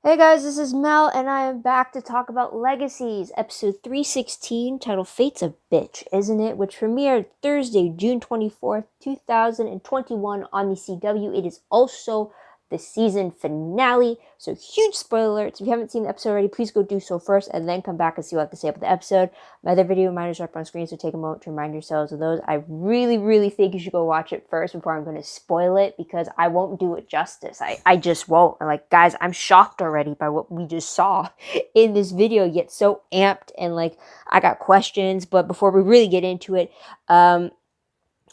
Hey guys, this is Mel, and I am back to talk about Legacies, episode 316, titled Fate's a Bitch, Isn't It? Which premiered Thursday, June 24th, 2021 on the CW. It is also the season finale, so huge spoiler alerts. If you haven't seen the episode already, please go do so first, and then come back and see what I have to say about the episode. My other video reminders are up on screen, so take a moment to remind yourselves of those. I really think you should go watch it first before I'm going to spoil it, because I won't do it justice. I just won't. Like, guys, I'm shocked already by what we just saw in this video, yet so amped, and like, I got questions. But before we really get into it,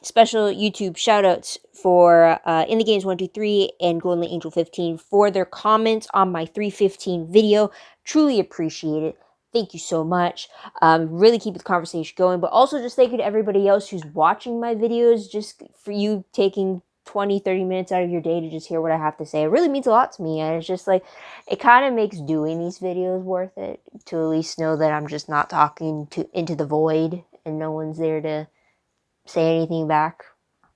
special YouTube shoutouts for In the Games 123 and Golden Angel 15 for their comments on my 315 video. Truly appreciate it. Thank you so much. Really keep the conversation going, but also just thank you to everybody else who's watching my videos, just for you taking 20-30 minutes out of your day to just hear what I have to say. It really means a lot to me, and it's just like, it kind of makes doing these videos worth it, to at least know that I'm just not talking into the void and no one's there to say anything back.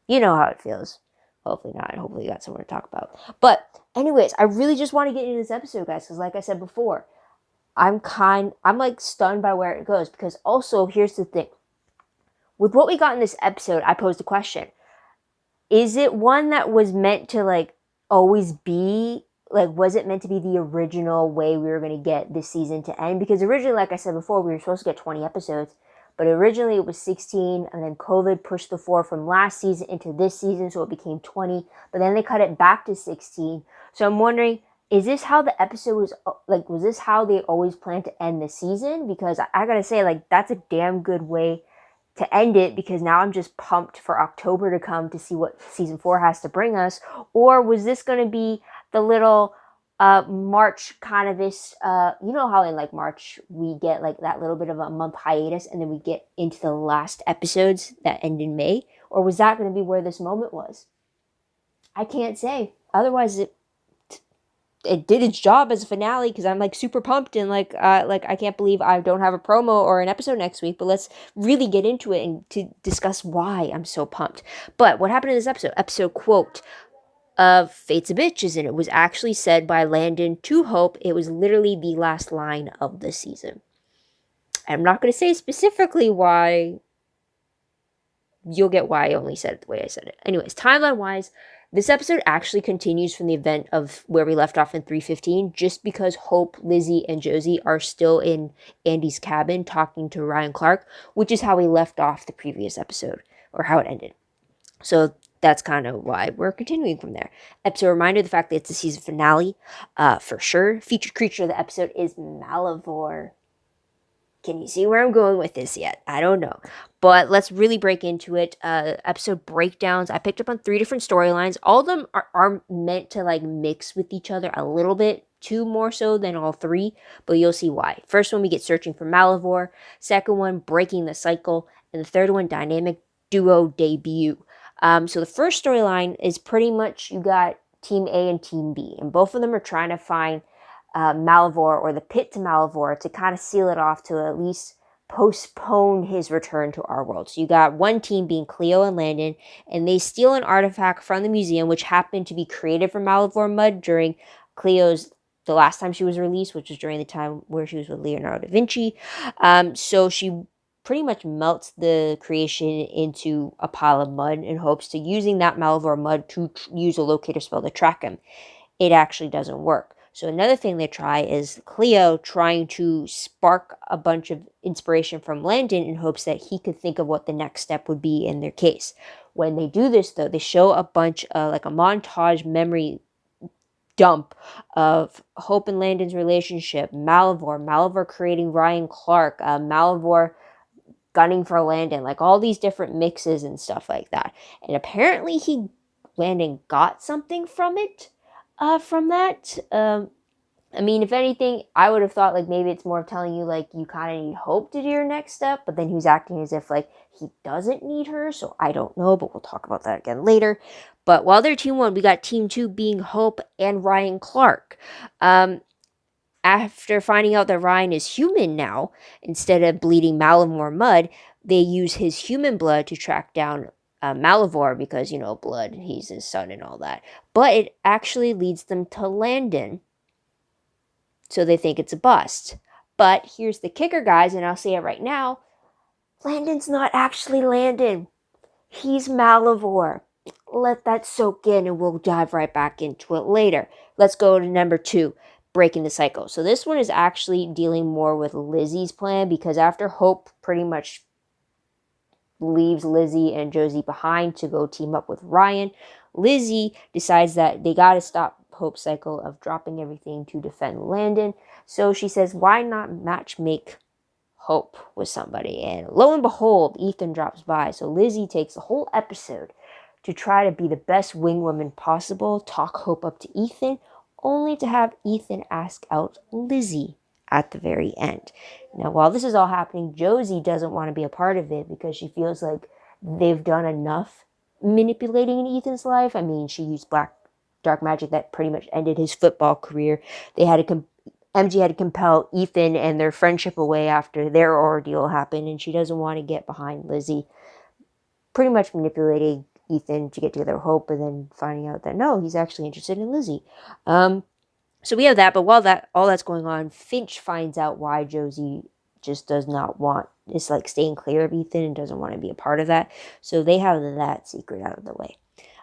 You know how it feels. Hopefully not. Hopefully you got somewhere to talk about. But anyways, I really just want to get into this episode, guys, because like I said before, I'm like stunned by where it goes, because also here's the thing. With what we got in this episode, I posed a question. Is it one that was meant to like always be like, was it meant to be the original way we were going to get this season to end? Because originally, like I said before, we were supposed to get 20 episodes, but originally it was 16, and then COVID pushed the 4 from last season into this season, so it became 20, but then they cut it back to 16. So I'm wondering, is this how the episode was, like, was this how they always planned to end the season? Because I gotta say, like, that's a damn good way to end it, because now I'm just pumped for October to come to see what season 4 has to bring us. Or was this going to be the little March kind of this, you know how in like March we get like that little bit of a month hiatus, and then we get into the last episodes that end in May? Or was that going to be where this moment was? I can't say. Otherwise, it did its job as a finale, because I'm like super pumped, and like I can't believe I don't have a promo or an episode next week. But let's really get into it and to discuss why I'm so pumped. But what happened in this episode quote of Fate's a Bitch, isn't it, was actually said by Landon to Hope. It was literally the last line of the season. I'm not going to say specifically why. You'll get why I only said it the way I said it. Anyways, timeline wise, this episode actually continues from the event of where we left off in 315, just because Hope, Lizzy, and Josie are still in Andy's cabin talking to Ryan Clark, which is how we left off the previous episode, or how it ended. So that's kind of why we're continuing from there. Episode reminder, the fact that it's the season finale, for sure. Featured creature of the episode is Malivore. Can you see where I'm going with this yet? I don't know. But let's really break into it. Episode breakdowns. I picked up on 3 different storylines. All of them are meant to like mix with each other a little bit. 2 more so than all 3. But you'll see why. First one, we get searching for Malivore. Second one, breaking the cycle. And the third one, dynamic duo debut. So the first storyline is pretty much, you got Team A and Team B. And both of them are trying to find Malivore, or the pit to Malivore, to kind of seal it off, to at least postpone his return to our world. So you got one team being Cleo and Landon, and they steal an artifact from the museum, which happened to be created from Malivore mud during Cleo's, the last time she was released, which was during the time where she was with Leonardo da Vinci. So she pretty much melts the creation into a pile of mud in hopes to using that Malivore mud to use a locator spell to track him. It actually doesn't work. So another thing they try is Cleo trying to spark a bunch of inspiration from Landon in hopes that he could think of what the next step would be in their case. When they do this, though, they show a bunch of, like a montage memory dump of Hope and Landon's relationship, Malivore creating Ryan Clark, Malivore gunning for Landon, like all these different mixes and stuff like that. And apparently Landon got something from it. From that. I mean, if anything, I would have thought like maybe it's more of telling you like you kind of need Hope to do your next step, but then he was acting as if like he doesn't need her, so I don't know, but we'll talk about that again later. But while they're Team 1, we got Team 2 being Hope and Ryan Clark. After finding out that Ryan is human now, instead of bleeding Malivore mud, they use his human blood to track down Malivore, because, you know, blood, he's his son and all that. But it actually leads them to Landon. So they think it's a bust. But here's the kicker, guys, and I'll say it right now. Landon's not actually Landon. He's Malivore. Let that soak in and we'll dive right back into it later. Let's go to number 2, breaking the cycle. So this one is actually dealing more with Lizzy's plan, because after Hope pretty much leaves Lizzy and Josie behind to go team up with Ryan, Lizzy decides that they got to stop Hope's cycle of dropping everything to defend Landon. So she says, why not match make Hope with somebody? And lo and behold, Ethan drops by. So Lizzy takes the whole episode to try to be the best wing woman possible, talk Hope up to Ethan, only to have Ethan ask out Lizzy at the very end. Now, while this is all happening, Josie doesn't want to be a part of it because she feels like they've done enough manipulating in Ethan's life. I mean, she used dark magic that pretty much ended his football career. MG had to compel Ethan and their friendship away after their ordeal happened, and she doesn't want to get behind Lizzy, pretty much manipulating Ethan to get together with Hope, and then finding out that no, he's actually interested in Lizzy. So we have that, but while all that's going on, Finch finds out why Josie just does not want, is like staying clear of Ethan and doesn't want to be a part of that. So they have that secret out of the way.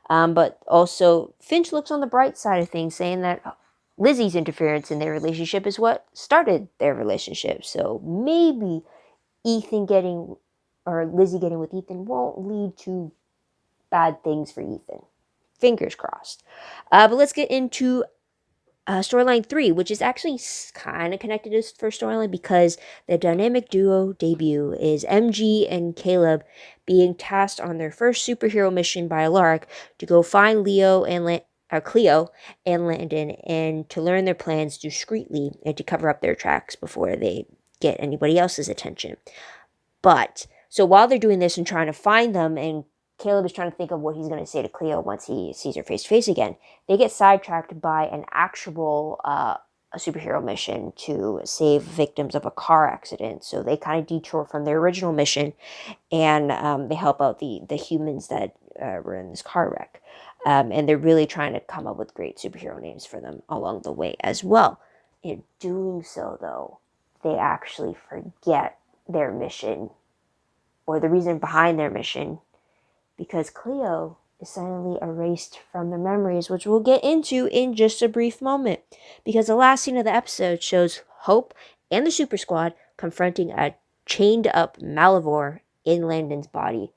But also, Finch looks on the bright side of things, saying that Lizzy's interference in their relationship is what started their relationship. So maybe Lizzy getting with Ethan won't lead to bad things for Ethan. Fingers crossed. But let's get into storyline 3, which is actually kind of connected to this first storyline, because the dynamic duo debut is MG and Caleb being tasked on their first superhero mission by Alaric to go find Cleo and Landon, and to learn their plans discreetly and to cover up their tracks before they get anybody else's attention. But so while they're doing this and trying to find them, and Caleb is trying to think of what he's going to say to Cleo once he sees her face to face again, they get sidetracked by an actual a superhero mission to save victims of a car accident. So they kind of detour from their original mission, and they help out the humans that were in this car wreck. And they're really trying to come up with great superhero names for them along the way as well. In doing so, though, they actually forget their mission, or the reason behind their mission, because Cleo is silently erased from their memories, which we'll get into in just a brief moment. Because the last scene of the episode shows Hope and the Super Squad confronting a chained up Malivore in Landon's body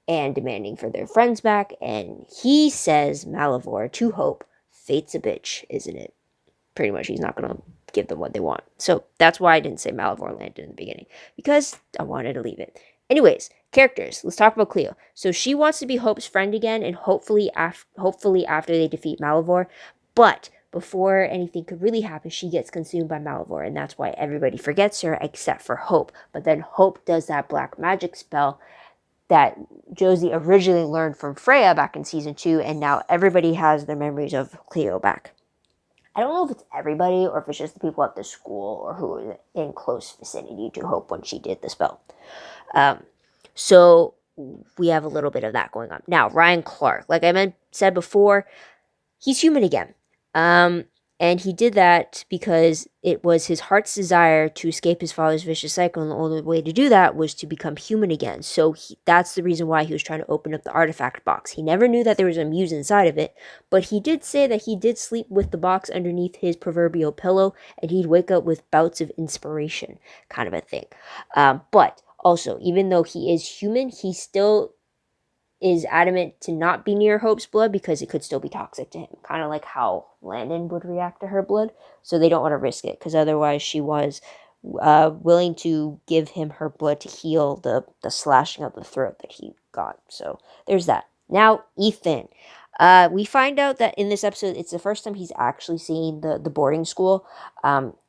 and demanding for their friends back. And he says, Malivore, to Hope, fate's a bitch, isn't it? Pretty much, he's not going to give them what they want. So that's why I didn't say Malivore Landon in the beginning, because I wanted to leave it. Anyways, characters. Let's talk about Cleo. So she wants to be Hope's friend again, and hopefully after they defeat Malivore. But before anything could really happen, she gets consumed by Malivore, and that's why everybody forgets her except for Hope. But then Hope does that black magic spell that Josie originally learned from Freya back in season 2, and now everybody has their memories of Cleo back. I don't know if it's everybody or if it's just the people at the school or who were in close vicinity to Hope when she did the spell. So we have a little bit of that going on. Now, Ryan Clark, like I said before, he's human again. And he did that because it was his heart's desire to escape his father's vicious cycle, and the only way to do that was to become human again. So that's the reason why he was trying to open up the artifact box. He never knew that there was a muse inside of it, but he did say that he did sleep with the box underneath his proverbial pillow, and he'd wake up with bouts of inspiration, kind of a thing. But also, even though he is human, he still is adamant to not be near Hope's blood because it could still be toxic to him, kind of like how Landon would react to her blood. So they don't want to risk it, because otherwise she was willing to give him her blood to heal the slashing of the throat that he got. So there's that. Now, Ethan. We find out that in this episode, it's the first time he's actually seen the boarding school.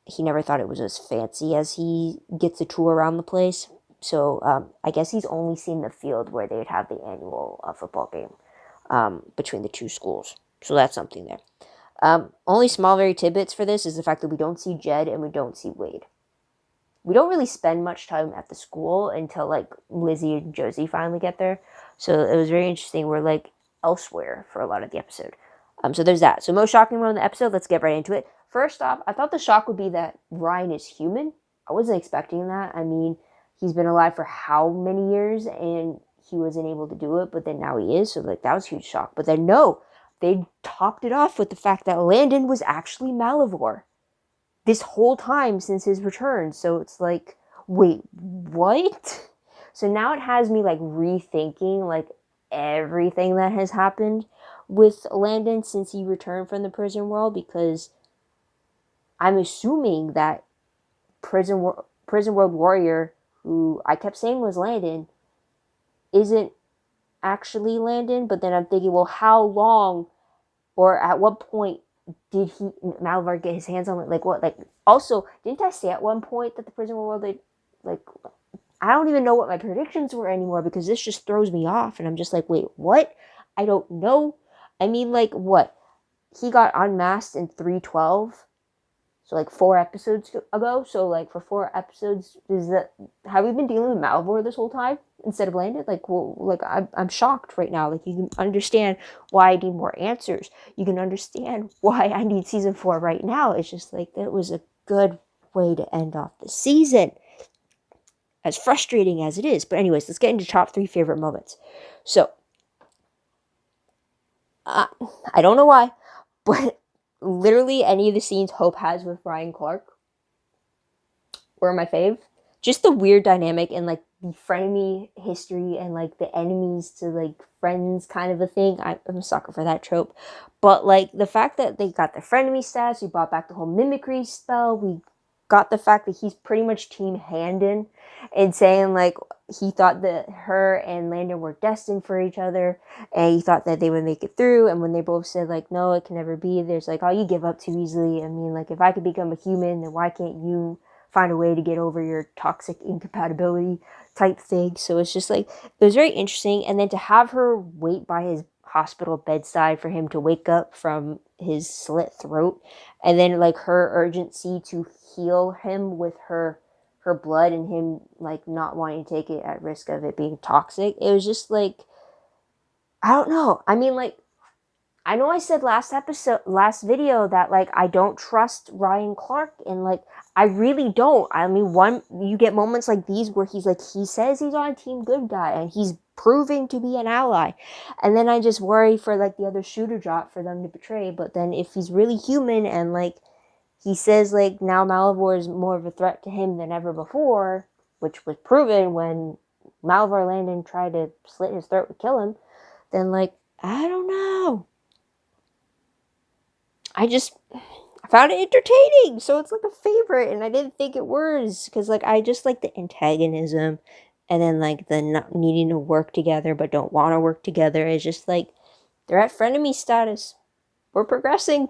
He never thought it was as fancy as he gets a tour around the place. So I guess he's only seen the field where they'd have the annual football game between the two schools. So that's something there. Only small, very tidbits for this is the fact that we don't see Jed and we don't see Wade. We don't really spend much time at the school until like Lizzy and Josie finally get there. So it was very interesting. We're like elsewhere for a lot of the episode. So there's that. So most shocking moment in the episode, let's get right into it. first off, I thought the shock would be that Ryan is human. I wasn't expecting that. I mean, he's been alive for how many years and he wasn't able to do it, but then now he is. So, like, that was a huge shock. But then, no, they topped it off with the fact that Landon was actually Malivore this whole time since his return. So it's like, wait, what? So now it has me, like, rethinking, like, everything that has happened with Landon since he returned from the prison world, because I'm assuming that prison world warrior, who I kept saying was Landon, isn't actually Landon. But then I'm thinking, well, how long or at what point did Malvar get his hands on it? Like, what? Like, also, didn't I say at one point that the prison world, like, I don't even know what my predictions were anymore, because this just throws me off, and I'm just like, wait, what? I don't know. I mean, like, what? He got unmasked in 312, so like 4 episodes ago. So like for 4 episodes, have we been dealing with Malivore this whole time instead of Landon? Like, well, like I'm shocked right now. Like, you can understand why I need more answers. You can understand why I need season 4 right now. It's just like, that was a good way to end off the season, as frustrating as it is. But anyways, let's get into top 3 favorite moments. So, I don't know why, but literally any of the scenes Hope has with Ryan Clark were my fave. Just the weird dynamic and, like, the frenemy history and, like, the enemies to, like, friends kind of a thing. I'm a sucker for that trope. But, like, the fact that they got the frenemy stats, we brought back the whole mimicry spell, we got the fact that he's pretty much Team Handon and saying, like, he thought that her and Landon were destined for each other, and he thought that they would make it through. And when they both said, like, no, it can never be, there's like, oh, you give up too easily. I mean, like, if I could become a human, then why can't you find a way to get over your toxic incompatibility type thing? So it's just like, it was very interesting. And then to have her wait by his hospital bedside for him to wake up from his slit throat, and then, like, her urgency to heal him with her blood, and him, like, not wanting to take it at risk of it being toxic. It was just like, I don't know. I mean, like, I know I said last video that, like, I don't trust Ryan Clark, and, like, I really don't. I mean, you get moments like these where he's like, he says he's on Team Good Guy and he's proving to be an ally, and then I just worry for, like, the other shooter drop for them to betray. But then if he's really human and, like, he says, like, now Malivore is more of a threat to him than ever before, which was proven when Malivore Landon tried to slit his throat and kill him, then, like, I don't know. I found it entertaining, so it's, like, a favorite, and I didn't think it was, because, like, I just like the antagonism, and then, like, the not needing to work together but don't want to work together. It's just, like, they're at frenemy status. We're progressing.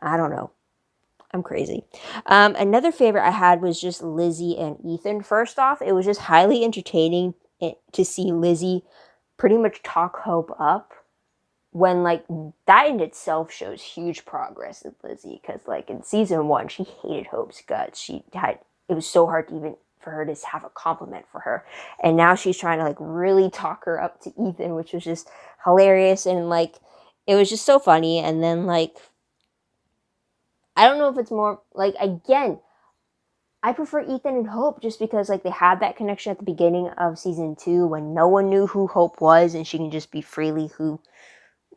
I don't know. I'm crazy. Another favorite I had was just Lizzy and Ethan. First off, it was just highly entertaining to see Lizzy pretty much talk Hope up, when, like, that in itself shows huge progress with Lizzy, because, like, in season 1, she hated Hope's guts. It was so hard to even for her to have a compliment for her, and now she's trying to, like, really talk her up to Ethan, which was just hilarious, and, like, it was just so funny. And then, like, I don't know if it's more, like, again, I prefer Ethan and Hope just because, like, they had that connection at the beginning of season 2 when no one knew who Hope was, and she can just be freely who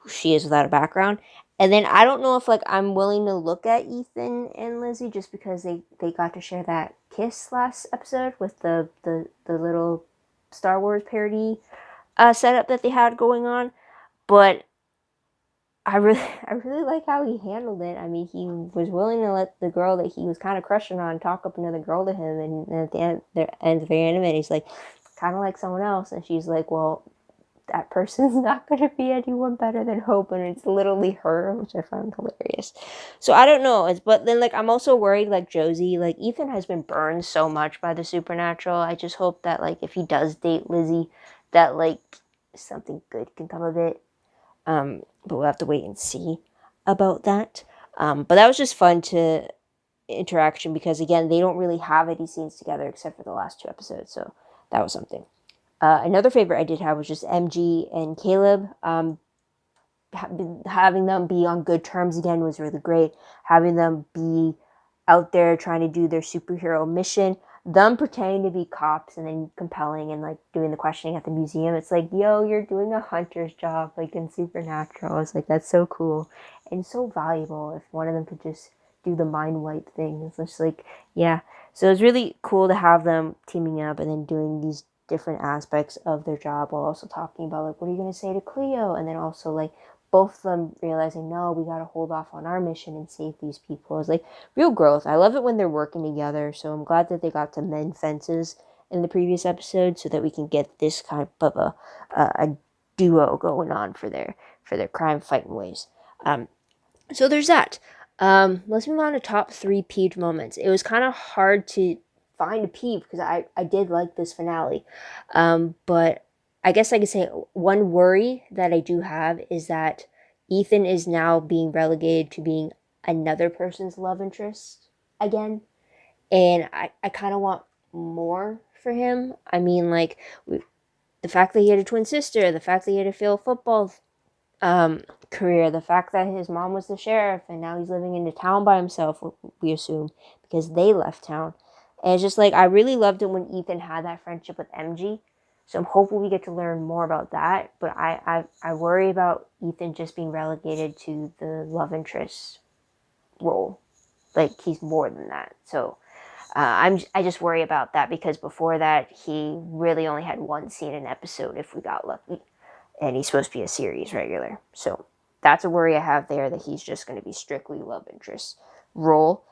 she is without a background. And then I don't know if, like, I'm willing to look at Ethan and Lizzy just because they got to share that kiss last episode with the little Star Wars parody setup that they had going on. But I really like how he handled it. I mean, he was willing to let the girl that he was kind of crushing on talk up another girl to him, and at the end of the anime, he's like, kind of like someone else, and she's like, well, that person's not going to be anyone better than Hope, and it's literally her, which I found hilarious. So I don't know, but then, like, I'm also worried, like, Josie, like, Ethan has been burned so much by the supernatural. I just hope that, like, if he does date Lizzy, that, like, something good can come of it. But we'll have to wait and see about that. But that was just fun to interaction, because, again, they don't really have any scenes together except for the last 2 episodes, so that was something. Another favorite I did have was just MG and Caleb. having them be on good terms again was really great. Having them be out there trying to do their superhero mission, them pretending to be cops and then compelling and like doing the questioning at the museum. It's like, yo, you're doing a hunter's job like in Supernatural. It's like, that's so cool and so valuable if one of them could just do the mind wipe thing. It's just like, yeah. So it's really cool to have them teaming up and then doing these different aspects of their job while also talking about like, what are you going to say to Cleo? And then also like both of them realizing, no, we got to hold off on our mission and save these people. It's like real growth. I love it when they're working together. So I'm glad that they got to mend fences in the previous episode so that we can get this kind of a duo going on for their crime fighting ways. So there's that. Let's move on to top 3 peeved moments. It was kind of hard to find a peeve because I did like this finale. But I guess I could say one worry that I do have is that Ethan is now being relegated to being another person's love interest again. And I kind of want more for him. I mean, like, the fact that he had a twin sister, the fact that he had a failed football career, the fact that his mom was the sheriff and now he's living in the town by himself, we assume, because they left town. And it's just like, I really loved it when Ethan had that friendship with MG. So I'm hopeful we get to learn more about that. But I worry about Ethan just being relegated to the love interest role. Like, he's more than that. So I just worry about that because before that, he really only had one scene in an episode if we got lucky. And he's supposed to be a series regular. So that's a worry I have there, that he's just going to be strictly love interest role.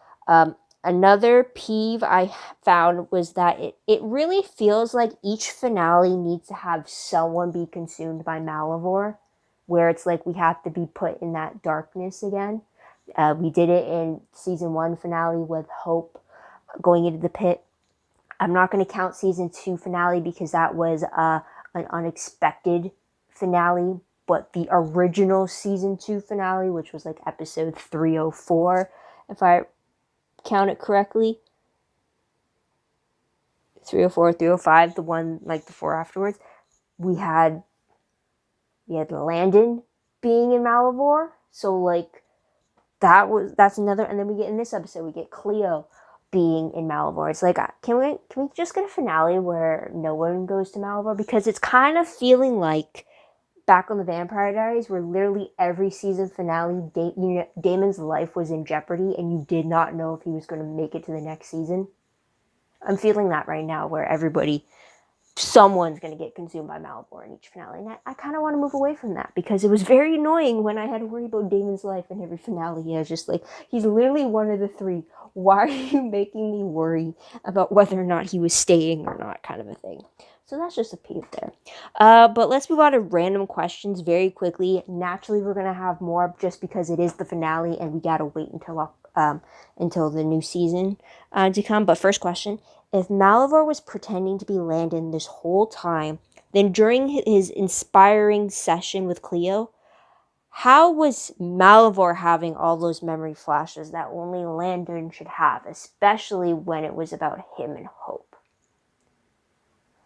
Another peeve I found was that it really feels like each finale needs to have someone be consumed by Malivore, where it's like we have to be put in that darkness again. We did it in season 1 finale with Hope going into the pit. I'm not going to count season 2 finale because that was an unexpected finale, but the original season 2 finale, which was like episode 304, if I count it correctly, 304, 305, the one like the 4 afterwards, we had Landon being in Malivore. So like that's another. And then we get in this episode, we get Cleo being in Malivore. It's like, can we just get a finale where no one goes to Malivore? Because it's kind of feeling like back on the Vampire Diaries, where literally every season finale, Damon's life was in jeopardy, and you did not know if he was going to make it to the next season. I'm feeling that right now, where someone's going to get consumed by Malivore in each finale. And I kind of want to move away from that because it was very annoying when I had to worry about Damon's life in every finale. I was just like, he's literally one of the 3. Why are you making me worry about whether or not he was staying or not, kind of a thing. So that's just a peeve there. But let's move on to random questions very quickly. Naturally, we're going to have more just because it is the finale and we got to wait until the new season to come. But first question, if Malivore was pretending to be Landon this whole time, then during his inspiring session with Cleo, how was Malivore having all those memory flashes that only Landon should have, especially when it was about him and Hope?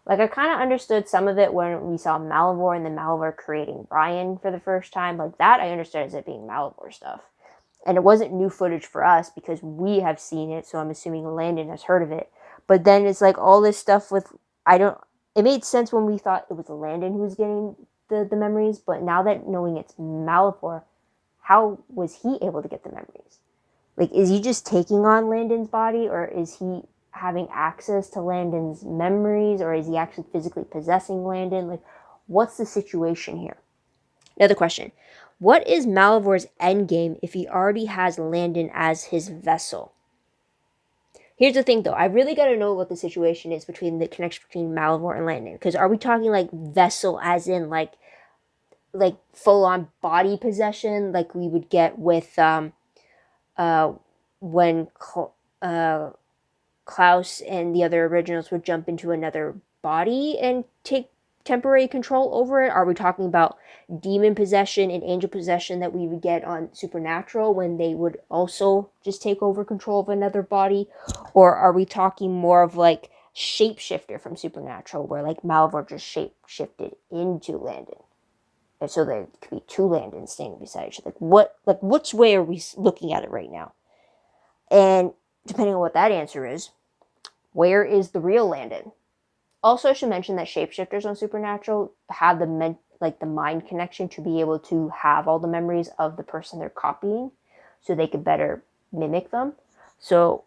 Like, I kind of understood some of it when we saw Malivore and then Malivore creating Ryan for the first time. Like, that I understood as it being Malivore stuff. And it wasn't new footage for us because we have seen it, so I'm assuming Landon has heard of it. But then it's like all this stuff with, it made sense when we thought it was Landon who was getting the memories, but now that knowing it's Malivore, how was he able to get the memories? Like, is he just taking on Landon's body, or is he having access to Landon's memories, or is he actually physically possessing Landon? Like, what's the situation here? Another question. What is Malivore's endgame if he already has Landon as his vessel? Here's the thing, though. I really got to know what the situation is between the connection between Malivore and Landon. Because are we talking, like, vessel as in, like full-on body possession, like we would get with, when Klaus and the other originals would jump into another body and take temporary control over it? Are we talking about demon possession and angel possession that we would get on Supernatural when they would also just take over control of another body? Or are we talking more of like shapeshifter from Supernatural, where like Malivore just shape-shifted into Landon? And so there could be two Landons standing beside each other. Which way are we looking at it right now? And depending on what that answer is, where is the real Landon? Also, I should mention that shapeshifters on Supernatural have the mind connection to be able to have all the memories of the person they're copying, so they could better mimic them. So,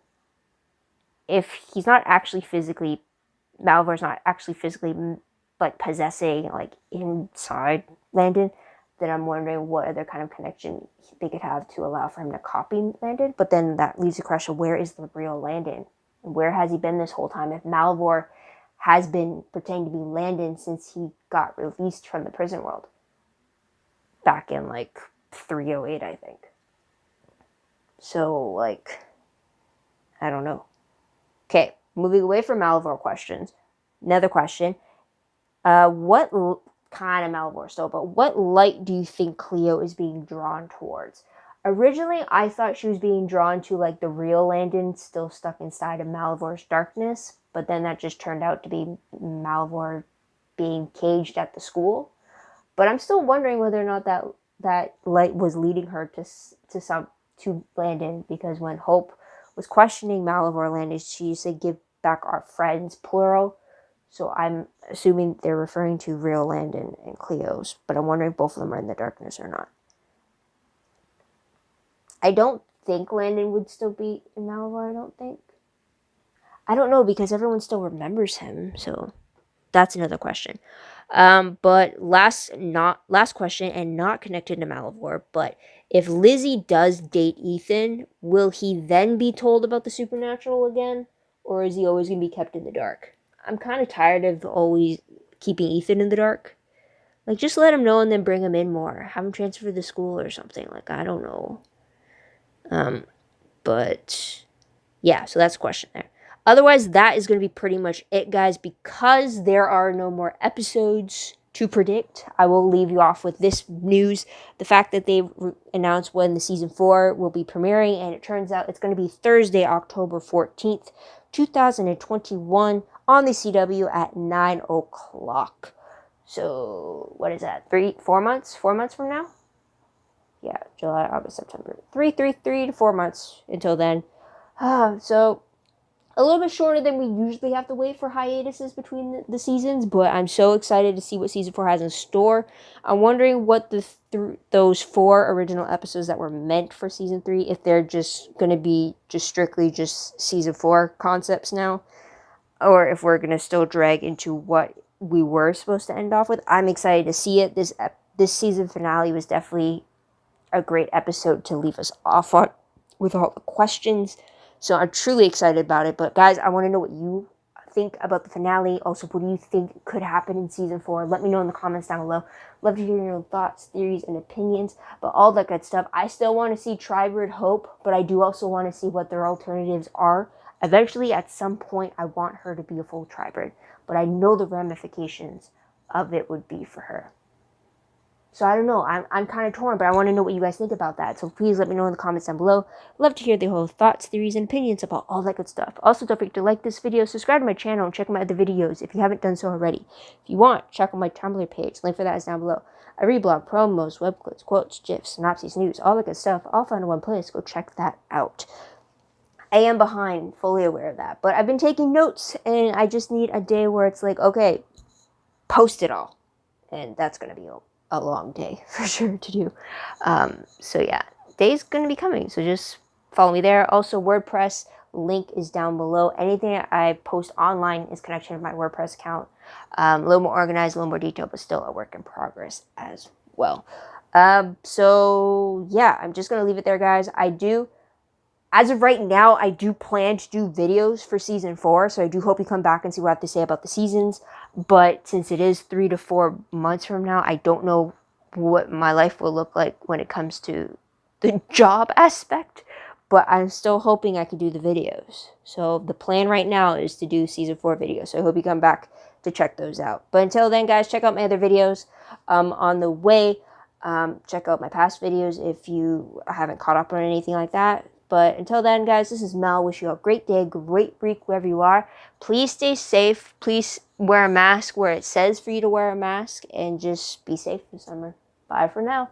if he's not actually physically, Malvor's not actually physically like possessing like inside Landon, then I'm wondering what other kind of connection they could have to allow for him to copy Landon. But then that leaves the question: where is the real Landon? And where has he been this whole time? If Malvor has been pretending to be Landon since he got released from the prison world back in like 308, I think. So like, I don't know. Okay, moving away from Malvor questions. Another question. What kind of Malvor still, but what light do you think Cleo is being drawn towards? Originally, I thought she was being drawn to like the real Landon still stuck inside of Malvor's darkness, but then that just turned out to be Malvor being caged at the school. But I'm still wondering whether or not that light was leading her to Landon, because when Hope was questioning Malvor Landon, she said, "Give back our friends," plural. So I'm assuming they're referring to real Landon and Cleo's, but I'm wondering if both of them are in the darkness or not. I don't think Landon would still be in Malvor, I don't think. I don't know, because everyone still remembers him, so that's another question. But last question, and not connected to Malvor, but if Lizzy does date Ethan, will he then be told about the supernatural again? Or is he always going to be kept in the dark? I'm kind of tired of always keeping Ethan in the dark. Like, just let him know and then bring him in more. Have him transfer to school or something. Like, I don't know. But yeah, so that's a question there. Otherwise, that is going to be pretty much it, guys. Because there are no more episodes to predict, I will leave you off with this news. The fact that they announced when the season 4 will be premiering, and it turns out it's going to be Thursday, October 14th, 2021 on the CW at 9 o'clock. So, what is that? 4 months? 4 months from now? Yeah, July, August, September. 3 to 4 months until then. So, a little bit shorter than we usually have to wait for hiatuses between the seasons, but I'm so excited to see what season 4 has in store. I'm wondering what those 4 original episodes that were meant for season 3, if they're just going to be just strictly just season 4 concepts now, or if we're going to still drag into what we were supposed to end off with. I'm excited to see it. This season finale was definitely a great episode to leave us off on with all the questions. So I'm truly excited about it. But guys, I want to know what you think about the finale. Also, what do you think could happen in season 4? Let me know in the comments down below. Love to hear your own thoughts, theories, and opinions. But all that good stuff. I still want to see Tribrid Hope, but I do also want to see what their alternatives are. Eventually, at some point, I want her to be a full Tribrid. But I know the ramifications of it would be for her. So I don't know. I'm kind of torn, but I want to know what you guys think about that. So please let me know in the comments down below. Love to hear the whole thoughts, theories, and opinions about all that good stuff. Also, don't forget to like this video, subscribe to my channel, and check out my other videos if you haven't done so already. If you want, check out my Tumblr page. Link for that is down below. I read blog promos, web clips, quotes, gifs, synopses, news, all that good stuff. All found in one place. Go check that out. I am behind, fully aware of that. But I've been taking notes, and I just need a day where it's like, okay, post it all. And that's going to be a long day for sure to do. So yeah, day's going to be coming. So just follow me there. Also, WordPress link is down below. Anything I post online is connected to my WordPress account. A little more organized, a little more detailed, but still a work in progress as well. So yeah, I'm just going to leave it there, guys. As of right now, I do plan to do videos for season 4, so I do hope you come back and see what I have to say about the seasons. But since it is 3 to 4 months from now, I don't know what my life will look like when it comes to the job aspect. But I'm still hoping I can do the videos. So the plan right now is to do season 4 videos. So I hope you come back to check those out. But until then, guys, check out my other videos on the way. Check out my past videos if you haven't caught up on anything like that. But until then, guys, this is Mel. Wish you a great day, great week, wherever you are. Please stay safe. Please wear a mask where it says for you to wear a mask. And just be safe this summer. Bye for now.